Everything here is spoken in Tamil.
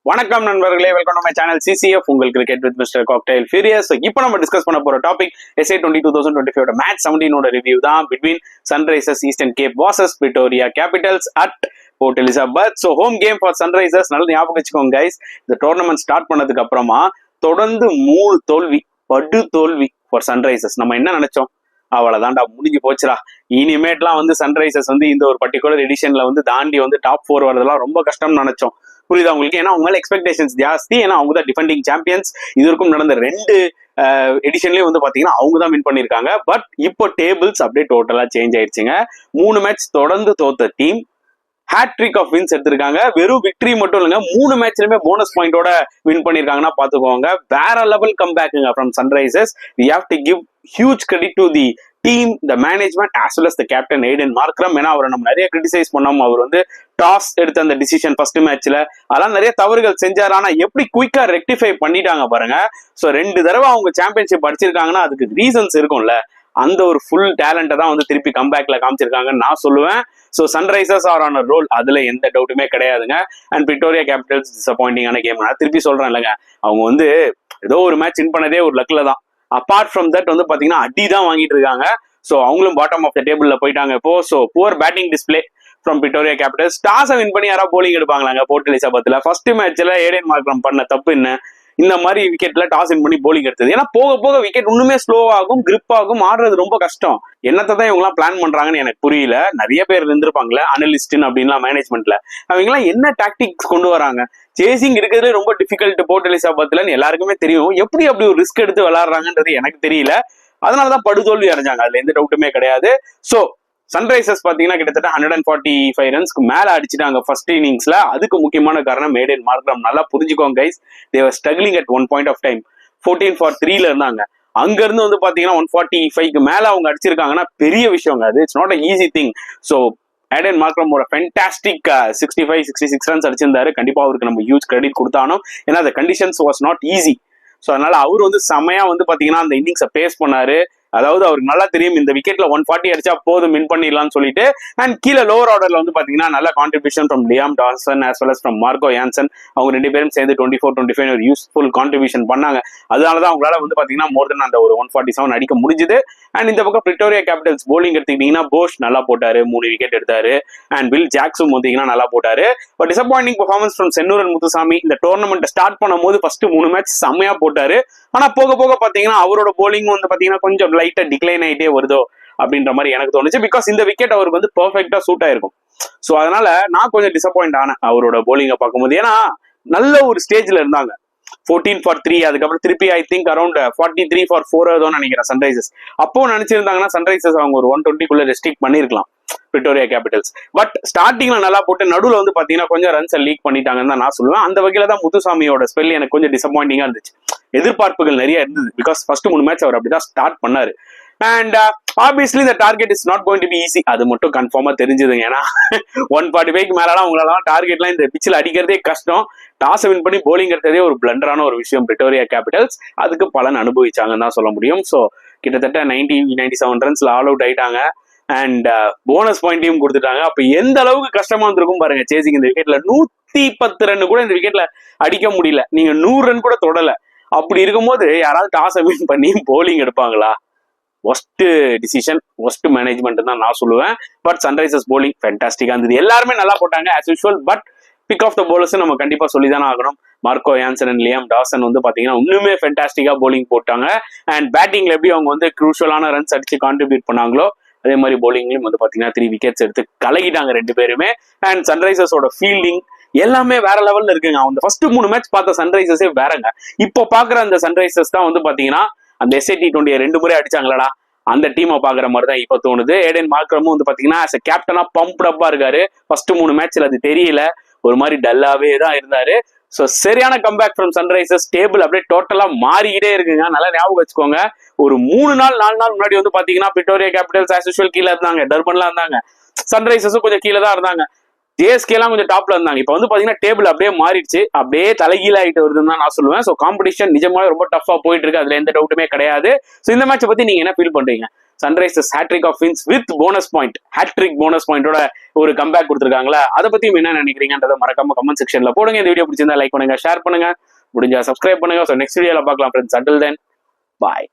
வணக்கம் நண்பர்களே, welcome to my channel CCF உங்கள் cricket with mister Cocktail Furious. இப்போ நம்ம டிஸ்கஸ் பண்ண போற டாபிக் SA20 2025 மேட்ச் 17 ரிவ்யூ தான் between Sunrisers Eastern Cape vs Victoria Capitals at Port Elizabeth. So home game for Sunrisers. நல்ல ஞாபகம் வச்சுக்கோங்க கைஸ், இந்த டோர்னமெண்ட் ஸ்டார்ட் பண்ணதுக்கு அப்புறமா தொடர்ந்து 3 தோல்வி, படு தோல்வி ஃபார் சன்ரைசர்ஸ். நம்ம என்ன நினைச்சோம், அவ்வளவுதான்டா முடிஞ்சு போச்சுடா, இனிமேட்லாம் வந்து சன்ரைசர்ஸ் வந்து இந்த ஒரு பர்டிகுலர் எடிஷன்ல வந்து தாண்டி வந்து டாப் 4 வரதெல்லாம் ரொம்ப கஷ்டம்னு நினைச்சோம். புரியுதா உங்களுக்கு? ஏன்னா அவங்க மேல எக்ஸ்பெக்டேஷன்ஸ் ஜாஸ்தி. ஏன்னா அவங்க தான் டிஃபெண்டிங் சாம்பியன்ஸ். இது வரைக்கும் நடந்த 2 எடிஷன்லயும் வந்து பாத்தீங்கன்னா அவங்க தான் வின் பண்ணிருக்காங்க. பட் இப்போ டேபிள்ஸ் அப்படியே டோட்டலா சேஞ்ச் ஆயிடுச்சுங்க. 3 மேட்ச் தொடர்ந்து தோத்த டீம் ஹேட்ரிக் ஆஃப் வின்ஸ் எடுத்திருக்காங்க. வெறும் விக்டரி மட்டும் இல்லைங்க, 3 மேட்ச்லயுமே போனஸ் பாயிண்டோட வின் பண்ணிருக்காங்கன்னா பாத்துக்கோங்க. வேற லெவல் கம்பேக்குங்க from Sunrisers. We have to give huge credit to the team, the management as well as the captain Aiden Markram. ஏன்னா அவரை நம்ம நிறைய கிரிட்டிசைஸ் பண்ணோம். அவர் வந்து டாஸ் எடுத்த அந்த டிசிஷன் ஃபர்ஸ்ட் மேட்ச்ல அதெல்லாம் நிறைய தவறுகள் செஞ்சாரு. ஆனா எப்படி குயிக்கா ரெக்டிஃபை பண்ணிட்டாங்க பாருங்க. ஸோ 2 தடவை அவங்க சாம்பியன்ஷிப் அடிச்சிருக்காங்கன்னா அதுக்கு ரீசன்ஸ் இருக்கும்ல. அந்த ஒரு ஃபுல் டேலண்ட்டை தான் வந்து திருப்பி கம்பேக்ல காமிச்சிருக்காங்கன்னு நான் சொல்லுவேன். So Sunrisers are on roll, அதுல எந்த டவுட்டுமே கிடையாதுங்க. அண்ட் விக்டோரியா கேபிட்டல்ஸ் டிசப்பாயிண்டிங்கான கேம். நான் திருப்பி சொல்றேன் இல்லைங்க, அவங்க வந்து ஏதோ ஒரு மேட்ச் வின் பண்ணதே ஒரு லக்ல தான். அப்பார்ட் ஃப்ரம் தட் வந்து பாத்தீங்கன்னா அடி தான் வாங்கிட்டு இருக்காங்க. ஸோ அவங்களும் பாட்டம் ஆஃப் த டேபிள்ல போயிட்டாங்க இப்போ. So poor batting display from Victoria Capitals. டாஸை வின் பண்ணி யாராவது போலிங் எடுப்பாங்களாங்க போர்ட் எலிசபெத்ல? ஃபர்ஸ்ட் மேட்ச்ல ஏடன் மார்க்ரம் பண்ண தப்பு என்ன? இந்த மாதிரி விக்கெட்ல டாஸ் வின் பண்ணி போலிங் எடுத்தது. ஏன்னா போக போக விக்கெட் இன்னுமே ஸ்லோ ஆகும், கிரிப் ஆகும், ஆடுறது ரொம்ப கஷ்டம். என்னத்தை தான் இவங்க எல்லாம் பிளான் பண்றாங்கன்னு எனக்கு புரியல. நிறைய பேர் இருந்திருப்பாங்களே அனலிஸ்ட் அப்படின்லாம் மேனேஜ்மெண்ட்ல, அவங்க எல்லாம் என்ன டாக்டிக்ஸ் கொண்டு வராங்க? சேசிங் இருக்கிறதுல ரொம்ப டிஃபிகல்ட் போர்ட் எலிசபெத்லன்னு எல்லாருக்குமே தெரியும். எப்படி அப்படி ஒரு ரிஸ்க் எடுத்து விளையாடுறாங்கன்றது எனக்கு தெரியல. அதனாலதான் படுதோல்வி அடைஞ்சாங்க, அதுல எந்த டவுட்டுமே கிடையாது. சோ சன்ரைசர்ஸ் பாத்தீங்கன்னா கிட்டத்தட்ட 145 ரன்ஸ்க்கு மேல அடிச்சுட்டாங்க ஃபர்ஸ்ட் இன்னிங்ஸ்ல. அதுக்கு முக்கியமான காரணம் ஏடன் மார்க்ரம். நல்லா புரிஞ்சுக்கோங்க guys, they were struggling at one point of time. 14 for 3 இருந்தாங்க. அங்க இருந்து வந்து பாத்தீங்கன்னா 145க்கு மேல அவங்க அடிச்சிருக்காங்கன்னா பெரிய விஷயங்க. அது it's not a easy thing. So Aden Markram ஒரு ஃபென்டாஸ்டிக் 65-66 ரன்ஸ் அடிச்சிருந்தாரு. கண்டிப்பா அவருக்கு நம்ம ஹியூஜ் கிரெடிட் கொடுத்தானோம். ஏன்னா அந்த conditions was not easy. So அதனால அவர் வந்து செமையா வந்து பாத்தீங்கன்னா அந்த இன்னிங்ஸை பேஸ் பண்ணாரு. அதாவது அவருக்கு நல்லா தெரியும் இந்த விக்கெட்ல 140 அடிச்சா போதும் வின் பண்ணிடலாம்னு சொல்லிட்டு. அண்ட் கீழே லோவர் ஆர்டர்ல வந்து பாத்தீங்கன்னா நல்ல contribution from Liam Dawson as well as from Marco Jansen. அவங்க 2 பேரும் சேர்ந்து 24-25 ஒரு யூஸ்ஃபுல் கான்ட்ரிபியூஷன் பண்ணாங்க. அதனாலதான் அவங்களால வந்து பாத்தீங்கன்னா மோர் தென் அந்த ஒரு 147 அடிக்க முடிஞ்சது. அண்ட் இந்த பக்கம் விக்டோரியா கேபிட்டல்ஸ் போலிங் எடுத்துக்கிட்டீங்கன்னா போஷ் நல்லா போட்டாரு, 3 விக்கெட் எடுத்தாரு. அண்ட் வில் ஜாக்ஸும் பார்த்தீங்கன்னா நல்லா போட்டாரு. But disappointing performance from Senuran Muthusamy. இந்த டோர்னமெண்ட் ஸ்டார்ட் பண்ணும் போது ஃபர்ஸ்ட் 3 மேட்ச் செம்மையா போட்டாரு. ஆனா போக போக பாத்தீங்கன்னா அவரோட போலிங் வந்து பாத்தீங்கன்னா கொஞ்சம் லைட்டா டிக்ளைன் ஆகிட்டே வருதோ அப்படின்ற மாதிரி எனக்கு தோணுச்சு. பிகாஸ் இந்த விக்கெட் அவருக்கு வந்து பெர்ஃபெக்டா சூட் ஆயிருக்கும். ஸோ அதனால நான் கொஞ்சம் டிசப்பாயிண்ட் ஆனேன் அவரோட போலிங்கை பார்க்கும்போது. ஏன்னா நல்ல ஒரு ஸ்டேஜ்ல இருந்தாங்க. 14 for 3, அதுக்கப்புறம் திருப்பி ஐ திங்க் அரௌண்ட் 43 for 4 நினைக்கிறேன் சன்ரைசர்ஸ். அப்போ நினைச்சிருந்தாங்கன்னா சன்ரைசர்ஸ் அவங்க ஒரு 120 ரெஸ்ட்ரிக்ட் பண்ணிருக்கலாம் விக்டோரியா கேபிட்டல்ஸ். பட் ஸ்டார்டிங்ல நல்லா போட்டு நடுவில் வந்து பாத்தீங்கன்னா கொஞ்சம் ரன்ஸை லீக் பண்ணிட்டாங்கன்னு தான் நான் சொல்லுவேன். அந்த வகையில தான் முத்துசாமியோட ஸ்பெல் எனக்கு கொஞ்சம் டிசப்பாயிண்டிங்கா இருந்துச்சு. எதிர்பார்ப்புகள் நிறைய இருந்தது. பிகாஸ் ஃபர்ஸ்ட் 3 மேட்ச் அவர் அப்படிதான் ஸ்டார்ட் பண்ணாரு. அண்ட் ஆப்வியஸ்லி இந்த target is not going to be easy. அது மட்டும் கன்ஃபார்மா தெரிஞ்சுதுங்க. ஏன்னா 145க்கு மேலாம் உங்களால டார்கெட்லாம் இந்த பிச்சில் அடிக்கிறதே கஷ்டம். டாஸ் வின் பண்ணி போலிங் எடுத்ததே ஒரு பிளண்டரான ஒரு விஷயம் விக்டோரியா கேபிட்டல்ஸ். அதுக்கு பலன் அனுபவிச்சாங்கன்னு தான் சொல்ல முடியும். ஸோ கிட்டத்தட்ட 97 ரன்ஸ்ல ஆல் அவுட் ஆயிட்டாங்க. அண்ட் போனஸ் பாயிண்டையும் கொடுத்துட்டாங்க. அப்ப எந்த அளவுக்கு கஷ்டமா இருந்திருக்கும் பாருங்க சேசிங். இந்த விக்கெட்ல 110 ரன் கூட இந்த விக்கெட்ல அடிக்க முடியல. நீங்க 100 ரன் கூட தொடல. அப்படி இருக்கும்போது யாராவது டாஸ் வின் பண்ணி போலிங் எடுப்பாங்களா? ஒஸ்ட் டிசிஷன், ஒஸ்ட் மேனேஜ்மெண்ட் தான் நான் சொல்லுவேன். பட் சன்ரைசர்ஸ் போலிங் ஃபேண்டாஸ்டிக்கா இருந்தது. எல்லாருமே நல்லா போட்டாங்க as usual. But pick of the bowlers நம்ம கண்டிப்பா சொல்லிதானே ஆகணும். Marco Jansen and Liam Dawson வந்து பாத்தீங்கன்னா இன்னுமே ஃபேண்டாஸ்டிக்கா போலிங் போட்டாங்க. அண்ட் பேட்டிங்ல எப்படி அவங்க வந்து க்ரூஷியலான ரன்ஸ் அடிச்சு கான்ட்ரிபியூட் பண்ணாங்களோ அதே மாதிரி போலிங்லயும் வந்து பாத்தீங்கன்னா 3 விக்கெட்ஸ் எடுத்து கலகிட்டாங்க 2 பேருமே. அண்ட் சன்ரைசர்ஸோட ஃபீல்டிங் எல்லாமே வேற லெவல்ல இருக்குங்க. அவங்க ஃபர்ஸ்ட் 3 மேட்ச் பார்த்த சன்ரைசர்ஸே வேறங்க. இப்போ பாக்குற அந்த சன்ரைசர்ஸ் தான் வந்து பாத்தீங்கன்னா அந்த SA20 2 முறை அடிச்சாங்களா அந்த டீமை பாக்குற மாதிரி தான் இப்ப தோணுது. ஏடன் மார்க்ரமும் வந்து பாத்தீங்கன்னா as a கேப்டனா பம்ப்ட் அப்பா இருக்காரு. ஃபர்ஸ்ட் 3 மேட்ச்ல அது தெரியல, ஒரு மாதிரி டல்லாவே தான் இருந்தாரு. ஸோ சரியான கம்பேக் ஃப்ரம் சன்ரைசர்ஸ். டேபிள் அப்படியே டோட்டலா மாறிக்கிட்டே இருக்குங்க. நல்லா ஞாபகம் வச்சுக்கோங்க. ஒரு 3 நாள் 4 நாள் முன்னாடி வந்து பாத்தீங்கன்னா விக்டோரியா கேபிட்டல்ஸ் ஆஸ் யூஷுவல் கீழே இருந்தாங்க, டர்பன்லாம் இருந்தாங்க. சன்ரைசர்ஸும் கொஞ்சம் கீழே தான் இருந்தாங்க. ஜேஎஸ்கே எல்லாம் கொஞ்சம் டாப்ல இருந்தாங்க. இப்போ வந்து பாத்தீங்கன்னா டேபிள் அப்படியே மாறிடுச்சு, அப்படியே தலைகீழ ஆயிட்டு வருதுன்னு தான் நான் சொல்லுவேன். ஸோ காம்படிஷன் நிஜமாவே ரொம்ப டஃபா போயிட்டு இருக்கு, அதுல எந்த டவுட்டுமே கிடையாது. ஸோ இந்த மேட்சை பத்தி நீங்க என்ன ஃபீல் பண்றீங்க? Sunrisers hat trick of wins with bonus point, hat trick bonus பாயிண்டோட ஒரு கம்பேக் கொடுத்துருக்காங்களா, அதை பத்தியும் என்ன நினைக்கிறீங்கன்றத மறக்காம கமெண்ட் செக்ஷன்ல போடுங்க. இந்த வீடியோ பிடிச்சிருந்தா லைக் பண்ணுங்க, ஷேர் பண்ணுங்க, முடிஞ்சா சப்ஸ்கிரைப் பண்ணுங்க. ஸோ நெக்ஸ்ட் வீடியோல பார்க்கலாம் ஃப்ரெண்ட்ஸ். அண்டில் தென் பாய்.